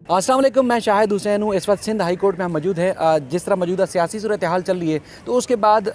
अस्सलाम वालेकुम, मैं शाहिद हुसैन हूँ। इस वक्त सिंध हाई कोर्ट में हम मौजूद हैं। जिस तरह मौजूदा सियासी सूरत हाल चल रही है, तो उसके बाद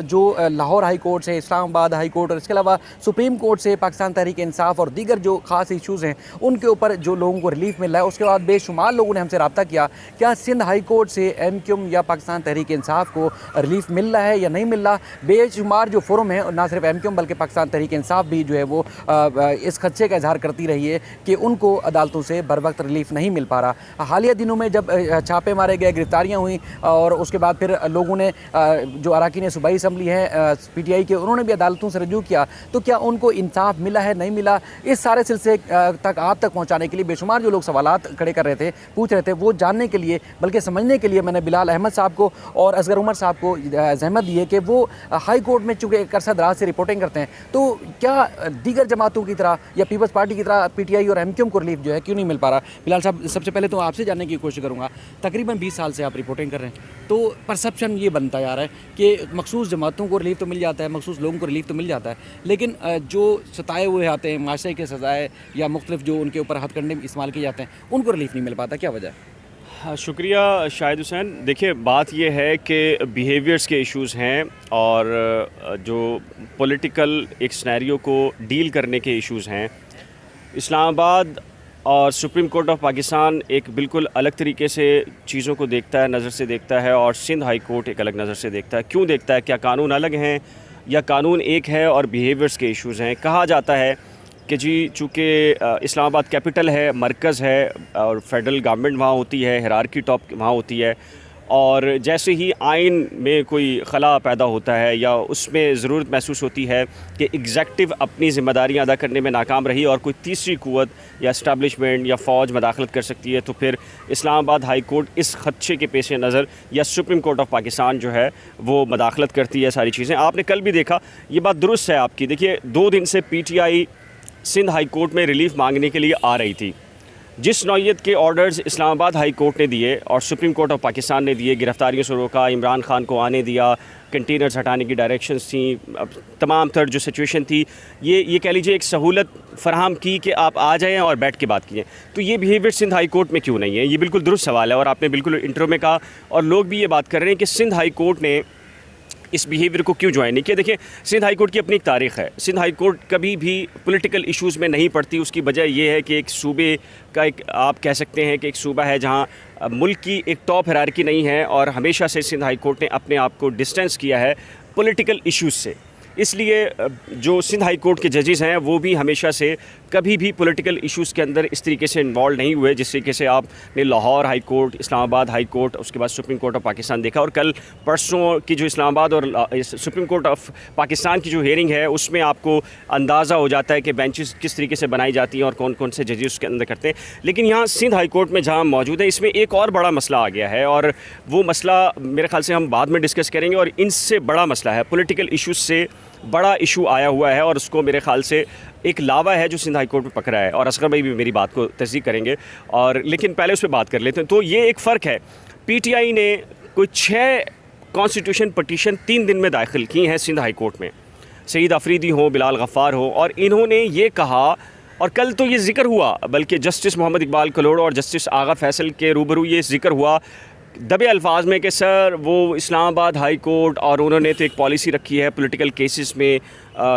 जो लाहौर हाई कोर्ट से, इस्लामाबाद हाई कोर्ट और इसके अलावा सुप्रीम कोर्ट से पाकिस्तान तहरीक इंसाफ और दीगर जो ख़ास इशूज़ हैं उनके ऊपर जो लोगों को रिलीफ मिल रहा है, उसके बाद बेशुमार लोगों ने हमसे रब्ता किया क्या सिंध हाई कोर्ट से MQM या पाकिस्तान तहरीक इंसाफ को रिलीफ मिल रहा है या नहीं मिल रहा। बेशुमार जो फोरम है, ना सिर्फ MQM बल्कि पाकिस्तान तहरीक इंसाफ भी जो है वो इस खदशे का इजहार करती रही है कि उनको अदालतों से बर वक्त रिलीफ नहीं मिल पा रहा। हालिया दिनों में जब छापे मारे गए, गिरफ्तारियां हुई और उसके बाद फिर लोगों ने जो अरकान सूबाई असम्बली है PTI के, उन्होंने भी अदालतों से रजू किया, तो क्या उनको इंसाफ मिला है नहीं मिला, इस सारे सिलसिले तक आप तक पहुंचाने के लिए बेशुमार जो लोग सवालात खड़े कर रहे थे, पूछ रहे थे, वो जानने के लिए बल्कि समझने के लिए मैंने बिलाल अहमद साहब को और असगर उमर साहब को जहमत दी है कि वो हाई कोर्ट में चूँकि एक अरसा दराज से रिपोर्टिंग करते हैं, तो क्या दीगर जमातों की तरह या पीपल्स पार्टी की तरह PTI और MQM को रिलीफ जो है क्यों नहीं मिल पा रहा। बिलाल साहब, सबसे पहले तो आपसे जानने की कोशिश करूँगा, तकरीबन 20 साल से आप रिपोर्टिंग कर रहे हैं, तो परसेप्शन ये बनता जा रहा है कि मखसूस जमातों को रिलीफ तो मिल जाता है, मखसूस लोगों को रिलीफ तो मिल जाता है, लेकिन जो सताए हुए आते हैं, माशरे के सजाए या मुख्तलिफ जो उनके ऊपर हथकंडे इस्तेमाल किए जाते हैं, उनको रिलीफ नहीं मिल पाता। क्या वजह है? हाँ, शुक्रिया शाहिद हुसैन। देखिए, बात यह है कि बिहेवियर्स के इश्यूज़ हैं और जो पॉलिटिकल एक सिनेरियो को डील करने के इश्यूज़ हैं। इस्लामाबाद और सुप्रीम कोर्ट ऑफ पाकिस्तान एक बिल्कुल अलग तरीके से चीज़ों को देखता है, नज़र से देखता है, और सिंध हाई कोर्ट एक अलग नज़र से देखता है। क्यों देखता है? क्या कानून अलग हैं या कानून एक है और बिहेवियर्स के इश्यूज़ हैं? कहा जाता है कि जी चूँकि इस्लामाबाद कैपिटल है, मरकज़ है और फेडरल गवर्नमेंट वहाँ होती है, हिरार्की टॉप वहाँ होती है, और जैसे ही आइन में कोई खला पैदा होता है या उसमें ज़रूरत महसूस होती है कि एग्जेक्टिव अपनी ज़िम्मेदारियाँ अदा करने में नाकाम रही और कोई तीसरी क़ुव्वत या इस्टेब्लिशमेंट या फ़ौज मदाखलत कर सकती है, तो फिर इस्लामाबाद हाई कोर्ट इस खदशे के पेश नज़र या सुप्रीम कोर्ट ऑफ पाकिस्तान जो है वो मदाखलत करती है। सारी चीज़ें आपने कल भी देखा, ये बात दुरुस्त है आपकी। देखिए, 2 दिन से PTI सिंध हाई कोर्ट में रिलीफ मांगने के लिए आ रही थी। जिस नौइयत के ऑर्डर्स इस्लामाबाद हाई कोर्ट ने दिए और सुप्रीम कोर्ट ऑफ पाकिस्तान ने दिए, गिरफ्तारियों से रोका, इमरान खान को आने दिया, कंटेनर्स हटाने की डायरेक्शंस थी, तमाम तर जो सिचुएशन थी, ये कह लीजिए एक सहूलत फ़राहम की कि आप आ जाएँ और बैठ के बात कीजिए। तो ये बिहेवियर सिंध हाई कोर्ट में क्यों नहीं है? ये बिल्कुल दुरुस्त सवाल है और आपने बिल्कुल इंट्रो में कहा, और लोग भी ये बात कर रहे हैं कि सिंध हाई कोर्ट ने इस बिहेवियर को क्यों ज्वाइन नहीं किया। देखिए, सिंध हाई कोर्ट की अपनी एक तारीख़ है। सिंध हाई कोर्ट कभी भी पॉलिटिकल इश्यूज़ में नहीं पड़ती। उसकी वजह यह है कि एक सूबे का एक, आप कह सकते हैं कि एक सूबा है जहां मुल्क की एक टॉप हिरार्की नहीं है, और हमेशा से सिंध हाई कोर्ट ने अपने आप को डिस्टेंस किया है पॉलिटिकल इश्यूज़ से। इसलिए जो सिंध हाई कोर्ट के जजेस हैं वो भी हमेशा से कभी भी पॉलिटिकल इश्यूज़ के अंदर इस तरीके से इन्वॉल्व नहीं हुए, जिस तरीके से आपने Lahore high court, Islamabad high court, उसके बाद सुप्रीम कोर्ट ऑफ पाकिस्तान देखा। और कल परसों की जो इस्लामाबाद और सुप्रीम कोर्ट ऑफ पाकिस्तान की जो हेयरिंग है, उसमें आपको अंदाज़ा हो जाता है कि बेंचेस किस तरीके से बनाई जाती हैं और कौन कौन से जजेस उसके अंदर करते हैं। लेकिन यहाँ सिंध हाई कोर्ट में जहाँ मौजूद है, इसमें एक और बड़ा मसला आ गया है, और वो मसला मेरे ख्याल से हम बाद में डिस्कस करेंगे। और इनसे बड़ा मसला है, पॉलिटिकल इशूज़ से बड़ा इशू आया हुआ है, और उसको मेरे ख़्याल से एक लावा है जो सिंध हाई कोर्ट में पकड़ा है, और असगर भाई भी मेरी बात को तस्दीक करेंगे। और लेकिन पहले उस पर बात कर लेते हैं। तो ये एक फ़र्क है, PTI ने कोई 6 कॉन्स्टिट्यूशन पटिशन 3 दिन में दाखिल की हैं सिंध हाई कोर्ट में। सईद अफरीदी हो, बिलाल गफ़ार हो, और इन्होंने ये कहा, और कल तो ये ज़िक्र हुआ, बल्कि जस्टिस मोहम्मद इकबाल कलोड़ और जस्टिस आगा फैसल के रूबरू ये ज़िक्र हुआ दबे अल्फाज में कि सर वो इस्लामाबाद हाई कोर्ट, और उन्होंने तो एक पॉलिसी रखी है पॉलिटिकल केसेस में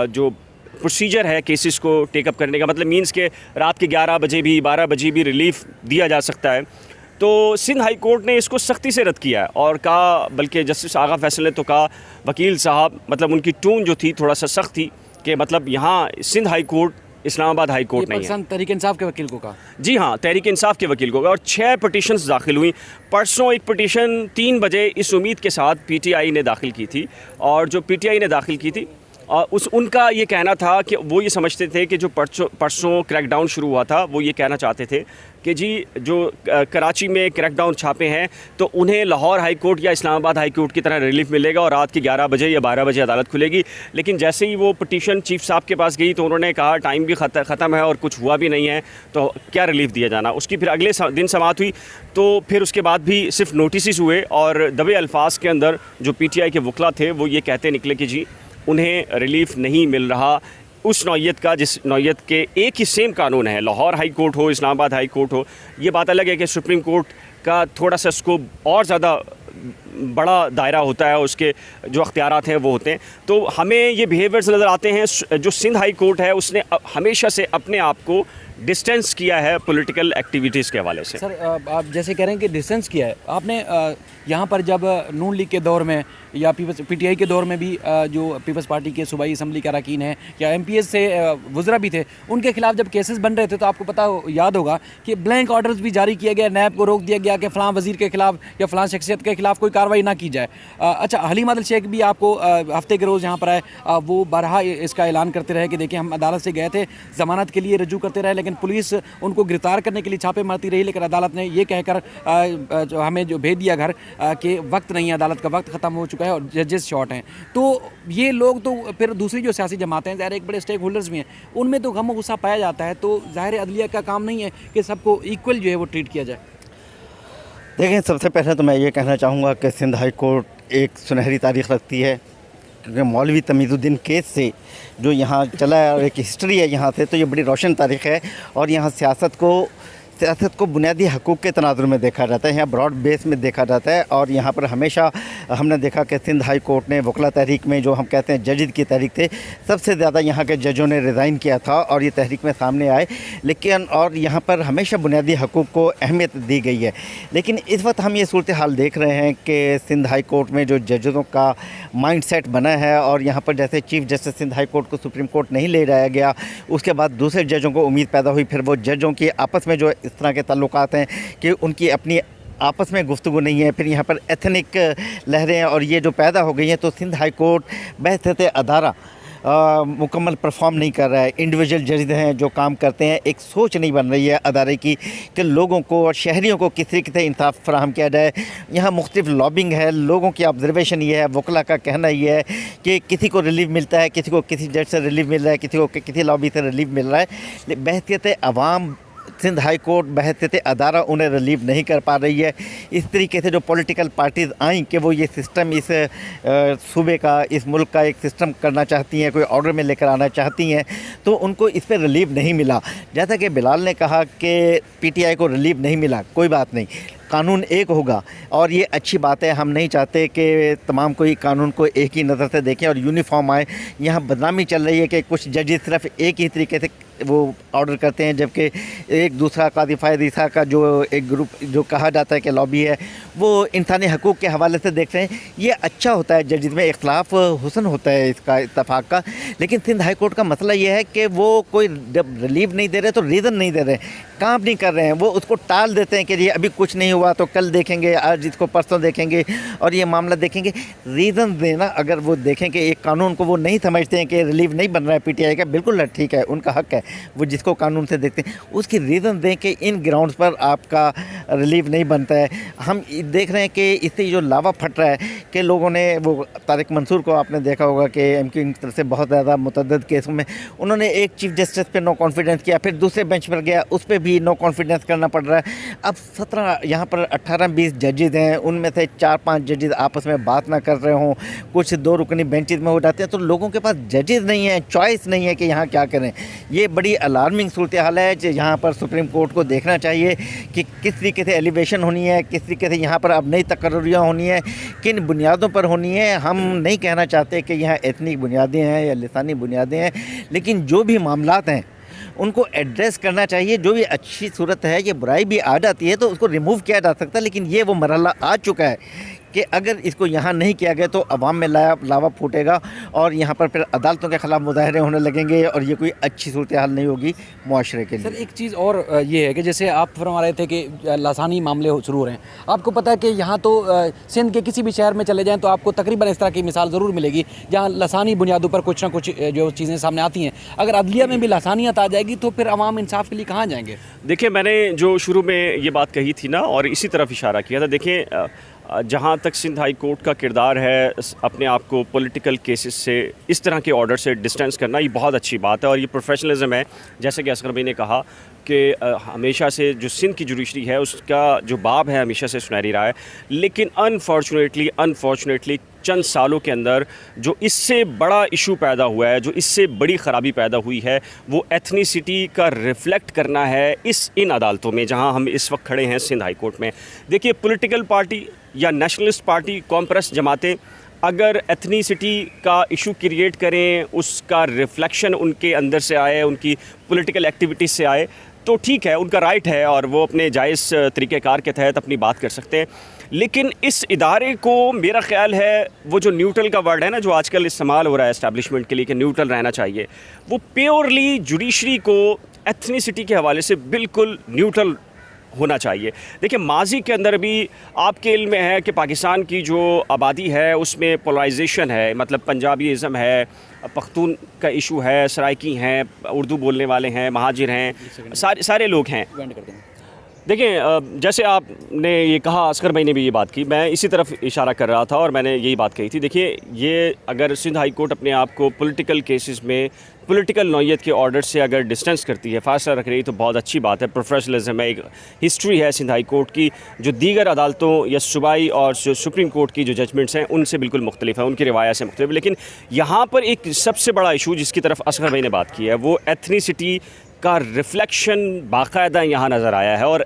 जो प्रोसीजर है केसेस को टेकअप करने का, मतलब मींस के रात के 11 बजे भी 12 बजे भी रिलीफ दिया जा सकता है। तो सिंध हाई कोर्ट ने इसको सख्ती से रद्द किया है और कहा, बल्कि जस्टिस आगा फैसल ने तो कहा, वकील साहब, मतलब उनकी टोन जो थी थोड़ा सा सख्त थी कि मतलब यहाँ Sindh high court Islamabad high court नहीं है। तहरीक इंसाफ के वकील को कहा? जी हाँ, तहरीक इंसाफ के वकील को कहा। और 6 पटिशन्स दाखिल हुई। परसों एक पटिशन 3 बजे इस उम्मीद के साथ PTI ने दाखिल की थी, और जो PTI ने दाखिल की थी उनका ये कहना था कि वो ये समझते थे कि जो परसों क्रैकडाउन शुरू हुआ था, वो ये कहना चाहते थे कि जी जो कराची में क्रैकडाउन छापे हैं, तो उन्हें लाहौर हाई कोर्ट या इस्लामाबाद हाई कोर्ट की तरह रिलीफ मिलेगा और रात के 11 बजे या 12 बजे अदालत खुलेगी। लेकिन जैसे ही वो पटिशन चीफ साहब के पास गई, तो उन्होंने कहा टाइम भी ख़त्म है और कुछ हुआ भी नहीं है, तो क्या रिलीफ दिया जाना। उसकी फिर अगले दिन समाअत हुई, तो फिर उसके बाद भी सिर्फ नोटिस हुए, और दबे अल्फाज के अंदर जो PTI के वकला थे वो ये कहते निकले कि जी उन्हें रिलीफ नहीं मिल रहा। उस नौइयत का जिस नौइयत के एक ही सेम कानून है, लाहौर हाई कोर्ट हो, इस्लामाबाद हाई कोर्ट हो। ये बात अलग है कि सुप्रीम कोर्ट का थोड़ा सा स्कोप और ज़्यादा बड़ा दायरा होता है, उसके जो अख्तियारात हैं वो होते हैं। तो हमें ये बिहेवियर्स नज़र आते हैं। जो सिंध हाई कोर्ट है उसने हमेशा से अपने आप को डिस्टेंस किया है पॉलिटिकल एक्टिविटीज़ के हवाले से। सर आप जैसे कह रहे हैं कि डिस्टेंस किया है आपने, यहाँ पर जब नून लीग के दौर में या पीटीआई के दौर में भी जो पीपल्स पार्टी के सूबाई असम्बली का अरकान है या एमपीएस से वज़रा भी थे, उनके खिलाफ जब केसेस बन रहे थे तो आपको पता याद होगा कि ब्लैंक ऑर्डर्स भी जारी किया गया, नैब को रोक दिया गया कि फ़लाँ वज़ीर के खिलाफ या फ़लाँ शख्सियत के खिलाफ कोई कार्रवाई ना की जाए। अच्छा, हलीम आदिल शेख भी आपको हफ्ते के रोज़ यहाँ पर आए, वो बारहा इसका ऐलान करते रहे कि देखिए हम अदालत से गए थे, ज़मानत के लिए रजू करते रहे, लेकिन पुलिस उनको गिरफ्तार करने के लिए छापे मारती रही, लेकिन अदालत ने ये कहकर जो हमें जो भेज दिया घर कि वक्त नहीं है, अदालत का वक्त ख़त्म हो चुका है और जजेस शॉर्ट हैं। तो ये लोग तो फिर दूसरी जो सियासी जमातें हैं, ज़ाहिर एक बड़े स्टेक होल्डर्स भी हैं, उनमें तो गम गुस्सा पाया जाता है। तो ज़ाहिर अदलिया का काम नहीं है कि सबको इक्वल जो है वो ट्रीट किया जाए। देखें, सबसे पहले तो मैं ये कहना चाहूँगा कि सिंध हाई कोर्ट एक सुनहरी तारीख़ रखती है, क्योंकि मौलवी तमीज़ुद्दीन केस से जो यहाँ चला है और एक हिस्ट्री है यहाँ से, तो ये बड़ी रोशन तारीख़ है। और यहाँ सियासत को बुनियादी हकूक़ के तनाज़ुर में देखा जाता है, यहाँ ब्रॉड बेस में देखा जाता है। और यहाँ पर हमेशा हमने देखा कि सिंध हाई कोर्ट ने वकला तहरीक में, जो हम कहते हैं जजिद की तहरीक थे, सबसे ज़्यादा यहाँ के जजों ने रिज़ाइन किया था और ये तहरीक में सामने आए। लेकिन और यहाँ पर हमेशा बुनियादी हकूक़ को अहमियत दी गई है। लेकिन इस वक्त हम ये सूरत हाल देख रहे हैं कि सिंध हाई कोर्ट में जो जजों का माइंड सेट बना है, और यहाँ पर जैसे chief justice Sindh high court को सुप्रीम कोर्ट नहीं ले जाया गया, उसके बाद दूसरे जजों को उम्मीद पैदा हुई, फिर वो जजों की आपस में जो इस तरह के ताल्लुकात हैं कि उनकी अपनी आपस में गुफ्तगू नहीं है, फिर यहाँ पर एथनिक लहरें हैं और ये जो पैदा हो गई हैं, तो सिंध हाई कोर्ट बहसत अदारा मुकम्मल परफॉर्म नहीं कर रहा है। इंडिविजुअल जज हैं जो काम करते हैं, एक सोच नहीं बन रही है अदारे की कि लोगों को और शहरियों को किस तरीके से इंसाफ फराहम किया जाए। यहाँ मुख्तलिफ लॉबिंग है, लोगों की ऑब्जर्वेशन ये है, वकला का कहना ये है कि किसी को रिलीफ मिलता है, किसी को किसी जज से रिलीफ मिल रहा है, किसी को किसी लॉबी से रिलीफ मिल रहा है। बहसियत अवाम सिंध हाई कोर्ट बहसियत अदारा उन्हें रिलीव नहीं कर पा रही है। इस तरीके से जो पॉलिटिकल पार्टीज़ आई कि वो ये सिस्टम इस सूबे का, इस मुल्क का एक सिस्टम करना चाहती हैं, कोई ऑर्डर में लेकर आना चाहती हैं, तो उनको इस पर रिलीव नहीं मिला। जैसा कि बिलाल ने कहा कि पीटीआई को रिलीव नहीं मिला, कोई बात नहीं, कानून एक होगा और ये अच्छी बात है। हम नहीं चाहते कि तमाम कोई कानून को एक ही नज़र से देखें और यूनिफॉर्म आए। यहाँ बदनामी चल रही है कि कुछ जजेस सिर्फ एक ही तरीके से वो ऑर्डर करते हैं, जबकि एक दूसरा कादी फ़ायद ईसा का जो एक ग्रुप जो कहा जाता है कि लॉबी है, वो इंसानी हकूक़ के हवाले से देख रहे हैं। ये अच्छा होता है, जजेस में इख्तलाफ हुसन होता है इसका, इत्तफाक़ का। लेकिन सिंध हाई कोर्ट का मसला ये है कि वो कोई जब रिलीव नहीं दे रहे तो रीज़न नहीं दे रहे, काम नहीं कर रहे हैं, वो उसको टाल देते हैं कि ये अभी कुछ नहीं हुआ तो कल देखेंगे, आज इसको परसों देखेंगे और ये मामला देखेंगे। रीज़न देना, अगर वो देखें कि एक कानून को वो नहीं समझते हैं कि रिलीव नहीं बन रहा है पीटीआई का, बिल्कुल ठीक है, उनका हक है, वो जिसको कानून से देखते हैं उसकी रीज़न दें कि इन ग्राउंड्स पर आपका रिलीव नहीं बनता है। हम देख रहे हैं कि इससे जो लावा फट रहा है कि लोगों ने, वो तारिक मंसूर को आपने देखा होगा कि एमक्यू की तरफ से बहुत ज़्यादा मुतअद्दिद केसों में उन्होंने एक चीफ जस्टिस पे नो कॉन्फिडेंस किया, फिर दूसरे बेंच पर गया, उस पर भी नो कॉन्फिडेंस करना पड़ रहा है। अब 17 यहाँ पर 18-20 जजेस हैं, उनमें से 4-5 जजेस आपस में बात ना कर रहे हों, कुछ 2 रुकनी बेंचेस में हो जाते हैं, तो लोगों के पास जजेस नहीं है, चॉइस नहीं है कि यहाँ क्या करें। ये बड़ी अलार्मिंग सूरत हाल है। यहाँ पर सुप्रीम कोर्ट को देखना चाहिए कि किस तरीके से एलिवेशन होनी है, किस तरीके से यहाँ पर अब नई तकर्रियाँ होनी है, किन बुनियादों पर होनी है। हम नहीं कहना चाहते कि यहाँ एथनिक बुनियादें हैं या लिसानी बुनियादें हैं, लेकिन जो भी मामलात हैं उनको एड्रेस करना चाहिए। जो भी अच्छी सूरत है, ये बुराई भी आ जाती है तो उसको रिमूव किया जा सकता है, लेकिन ये वो मरहला आ चुका है कि अगर इसको यहाँ नहीं किया गया तो अवाम में लावा फूटेगा और यहाँ पर फिर अदालतों के ख़िलाफ़ मुजाहरे होने लगेंगे और ये कोई अच्छी सूरत हाल नहीं होगी मुआशरे के लिए। सर एक चीज़ और ये है कि जैसे आप फरमा रहे थे कि लासानी मामले शुरू हो रहे हैं, आपको पता है कि यहाँ तो सिंध के किसी भी शहर में चले जाएँ तो आपको तकरीबन इस तरह की मिसाल ज़रूर मिलेगी जहाँ लासानी बुनियादों पर कुछ ना कुछ जो चीज़ें सामने आती हैं। अगर अदलिया में भी लासानियत आ जाएगी तो फिर अवाम इंसाफ के लिए कहाँ जाएंगे? देखिए, मैंने जो शुरू में ये बात कही थी ना, और इसी तरफ इशारा किया था। देखिए, जहाँ तक सिंध हाई कोर्ट का किरदार है अपने आप को पॉलिटिकल केसेस से, इस तरह के ऑर्डर से डिस्टेंस करना, ये बहुत अच्छी बात है और ये प्रोफेशनलिज्म है। जैसे कि असगर भाई ने कहा कि हमेशा से जो सिंध की जुडिशरी है उसका जो बाब है हमेशा से सुनहरी रहा है, लेकिन अनफॉर्चुनेटली चंद सालों के अंदर जो इससे बड़ा इशू पैदा हुआ है, जो इससे बड़ी ख़राबी पैदा हुई है, वो एथनिसिटी का रिफ़्लेक्ट करना है इन अदालतों में जहां हम इस वक्त खड़े हैं, सिंध हाई कोर्ट में। देखिए, पॉलिटिकल पार्टी या नेशनलिस्ट पार्टी, कॉम्प्रेस जमातें अगर एथनिसिटी का इशू क्रिएट करें, उसका रिफ्लेक्शन उनके अंदर से आए, उनकी पॉलिटिकल एक्टिविटीज़ से आए, तो ठीक है, उनका राइट है और वो अपने जायज़ तरीक़ेकार के तहत अपनी बात कर सकते हैं। लेकिन इस इदारे को, मेरा ख़्याल है, वो जो न्यूट्रल का वर्ड है ना, जो आजकल इस्तेमाल हो रहा है एस्टैब्लिशमेंट के लिए कि न्यूट्रल रहना चाहिए, वो प्योरली जुडिशरी को एथनिसिटी के हवाले से बिल्कुल न्यूट्रल होना चाहिए। देखिए, माजी के अंदर भी आपके इल्म में है कि पाकिस्तान की जो आबादी है उसमें पोलराइजेशन है, मतलब पंजाबीज़म है, पख्तून का इशू है, सराइकी हैं, उर्दू बोलने वाले हैं, महाजिर हैं, सारे लोग हैं। देखिए, जैसे आपने ये कहा, असगर भाई ने भी ये बात की, मैं इसी तरफ इशारा कर रहा था और मैंने यही बात कही थी। देखिए, ये अगर सिंध हाई कोर्ट अपने आप को पॉलिटिकल केसेस में पॉलिटिकल नौयत के ऑर्डर से अगर डिस्टेंस करती है, फासला रख रही है, तो बहुत अच्छी बात है। प्रोफेशनलिज्म है, एक हिस्ट्री है सिंध हाई कोर्ट की, जो दीगर अदालतों या सूबाई और सुप्रीम कोर्ट की जो जजमेंट्स हैं उनसे बिल्कुल मुख्तलिफ है, उनकी रिवायत से मुख्तलिफ। लेकिन यहाँ पर एक सबसे बड़ा इशू जिसकी तरफ असगर भाई ने बात की है, वो एथनिसिटी का रिफ्लेक्शन बाकायदा यहाँ नज़र आया है और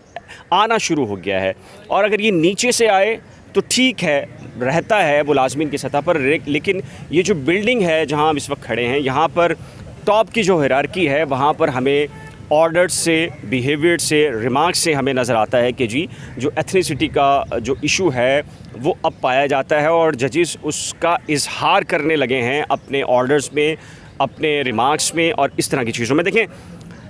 आना शुरू हो गया है। और अगर ये नीचे से आए तो ठीक है, रहता है मुलाजमीन की सतह पर, लेकिन ये जो बिल्डिंग है जहाँ हम इस वक्त खड़े हैं, यहाँ पर टॉप की जो हायरार्की है, वहाँ पर हमें ऑर्डर्स से, बिहेवियर से, रिमार्क्स से हमें नज़र आता है कि जी जो एथनिसिटी का जो इशू है वो अब पाया जाता है और जजेस उसका इजहार करने लगे हैं अपने ऑर्डर्स में, अपने रिमार्क्स में और इस तरह की चीज़ों में। देखें,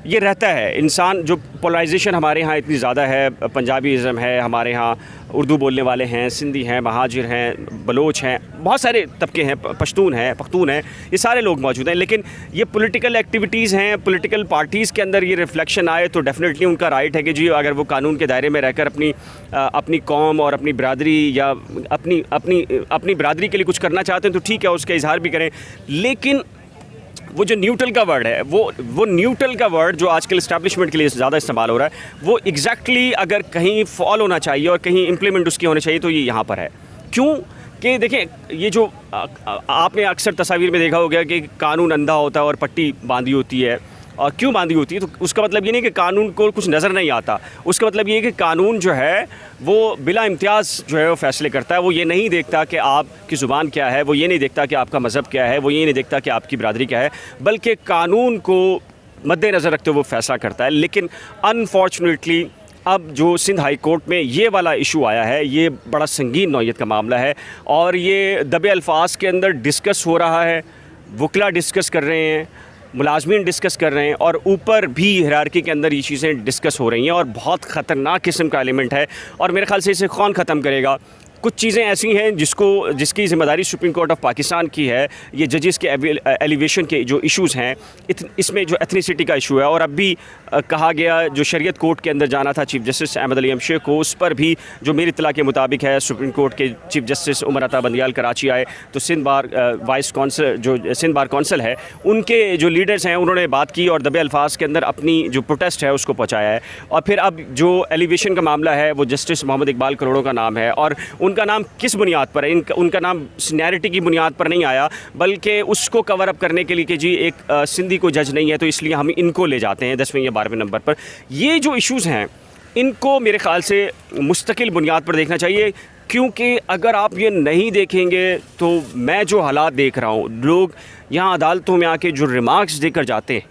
ये रहता है इंसान, जो पोलराइजेशन हमारे यहाँ इतनी ज़्यादा है, पंजाबीज़म है, हमारे यहाँ उर्दू बोलने वाले हैं, सिंधी हैं, महाजिर हैं, बलोच हैं, बहुत सारे तबके हैं, पश्तून हैं, ये सारे लोग मौजूद हैं। लेकिन ये पॉलिटिकल एक्टिविटीज़ हैं, पॉलिटिकल पार्टीज़ के अंदर ये रिफ्लेक्शन आए तो डेफिनेटली उनका राइट है कि जी अगर वो कानून के दायरे में रहकर अपनी कौम और अपनी बरादरी या अपनी बरादरी के लिए कुछ करना चाहते हैं तो ठीक है, उसका इजहार भी करें। लेकिन वो जो न्यूट्रल का वर्ड है, वो न्यूट्रल का वर्ड जो आजकल इस्टेब्लिशमेंट के लिए ज़्यादा इस्तेमाल हो रहा है, वो एग्जैक्टली अगर कहीं फॉल होना चाहिए और कहीं इम्प्लीमेंट उसकी होनी चाहिए तो ये यहाँ पर है। क्यों कि देखें, ये जो आपने अक्सर तस्वीर में देखा होगा कि कानून अंधा होता है और पट्टी बांधी होती है, और क्यों बांधी होती है, तो उसका मतलब ये नहीं कि कानून को कुछ नज़र नहीं आता, उसका मतलब ये है कि कानून जो है वो बिला इम्तियाज़ जो है वो फ़ैसले करता है। वो ये नहीं देखता कि आपकी ज़ुबान क्या है, वो ये नहीं देखता कि आपका मज़हब क्या है, वो ये नहीं देखता कि आपकी बरादरी क्या है, बल्कि कानून को मद्देनज़र रखते हुए वो फ़ैसला करता है। लेकिन अनफॉर्चुनेटली अब जो सिंध हाई कोर्ट में ये वाला इशू आया है, ये बड़ा संगीन नौयत का मामला है और ये दबे अल्फाज के अंदर डिस्कस हो रहा है, वकला डिस्कस कर रहे हैं, मुलाजमीन डिस्कस कर रहे हैं और ऊपर भी हायरार्की के अंदर ये चीज़ें डिस्कस हो रही हैं और बहुत ख़तरनाक किस्म का एलिमेंट है। और मेरे ख्याल से इसे कौन ख़त्म करेगा? कुछ चीज़ें ऐसी हैं जिसकी ज़िम्मेदारी सुप्रीम कोर्ट ऑफ पाकिस्तान की है। ये जजेस के एलिवेशन के जो इश्यूज़ हैं, इसमें जो एथनिसिटी का इशू है, और अब भी कहा गया जो शरीयत कोर्ट के अंदर जाना था चीफ़ जस्टिस अहमद अली अमशे को, उस पर भी जो मेरी इत्तला के मुताबिक है सुप्रीम कोर्ट के चीफ़ जस्टिस उमर अता बंदियाल कराची आए, तो सिंध बार कौंसिल है, उनके जो लीडर्स हैं उन्होंने बात की और दबे अल्फाज के अंदर अपनी जो प्रोटेस्ट है उसको पहुँचाया है। और फिर अब जो एलिवेशन का मामला है वो जस्टिस मोहम्मद इकबाल करोड़ों का नाम है, और उनका नाम किस बुनियाद पर है? उनका नाम सीनियरिटी की बुनियाद पर नहीं आया, बल्कि उसको कवर अप करने के लिए कि जी एक सिंधी को जज नहीं है तो इसलिए हम इनको ले जाते हैं 10वें या 12वें नंबर पर। ये जो इश्यूज़ हैं इनको मेरे ख़्याल से मुस्तकिल बुनियाद पर देखना चाहिए, क्योंकि अगर आप ये नहीं देखेंगे तो मैं जो हालात देख रहा हूँ, लोग यहाँ अदालतों में आके जो रिमार्क्स देकर जाते हैं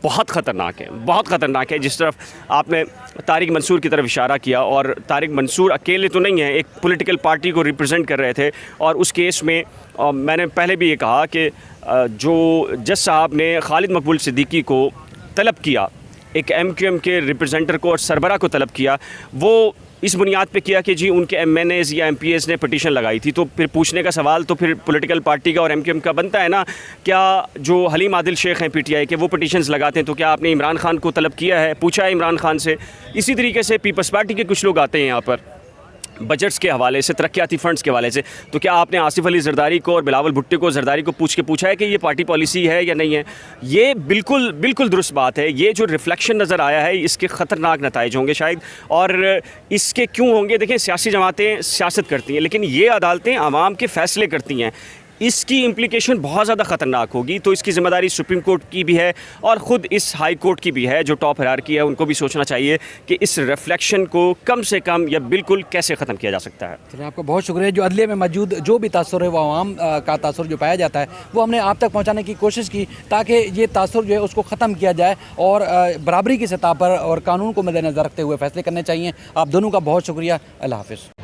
बहुत ख़तरनाक है, बहुत ख़तरनाक है। जिस तरफ आपने तारिक मंसूर की तरफ इशारा किया, और तारिक मंसूर अकेले तो नहीं है, एक पॉलिटिकल पार्टी को रिप्रेजेंट कर रहे थे, और उस केस में मैंने पहले भी ये कहा कि जो जज साहब ने खालिद मकबूल सिद्दीकी को तलब किया, एक MQM के रिप्रेजेंटर को और सरबरा को तलब किया, वो इस बुनियाद पे किया कि जी उनके MNAs या MPAs ने पिटीशन लगाई थी। तो फिर पूछने का सवाल तो फिर पॉलिटिकल पार्टी का और MQM का बनता है ना, क्या जो हलीम आदिल शेख हैं PTI के, वो पिटीशंस लगाते हैं, तो क्या आपने इमरान खान को तलब किया है, पूछा है इमरान खान से? इसी तरीके से पीपल्स पार्टी के कुछ लोग आते हैं यहाँ पर, बजट्स के हवाले से, तरक्याती फ़ंड्स के हवाले से, तो क्या आपने आसिफ अली जरदारी को और बिलावल भुट्टो को, जरदारी को पूछा है कि ये पार्टी पॉलिसी है या नहीं है? ये बिल्कुल बिल्कुल दुरुस्त बात है। ये जो रिफ्लेक्शन नज़र आया है, इसके ख़तरनाक नताइज होंगे शायद, और इसके क्यों होंगे? देखिए, सियासी जमातें सियासत करती हैं, लेकिन ये अदालतें आवाम के फ़ैसले करती हैं। इसकी इम्प्लीकेशन बहुत ज़्यादा ख़तरनाक होगी। तो इसकी ज़िम्मेदारी सुप्रीम कोर्ट की भी है और ख़ुद इस हाई कोर्ट की भी है, जो टॉप हायरार्की है, उनको भी सोचना चाहिए कि इस रिफ्लेक्शन को कम से कम या बिल्कुल कैसे ख़त्म किया जा सकता है। चलिए, आपका बहुत शुक्रिया। जो अदलिया में मौजूद जो भी तासुर है, वो आवाम का तासुर जो पाया जाता है, वो हमने आप तक पहुँचाने की कोशिश की, ताकि ये तासुर जो है उसको ख़त्म किया जाए और बराबरी की सतह पर और कानून को मद्देनज़र रखते हुए फ़ैसले करने चाहिए। आप दोनों का बहुत शुक्रिया। अल्लाह हाफ़िज़।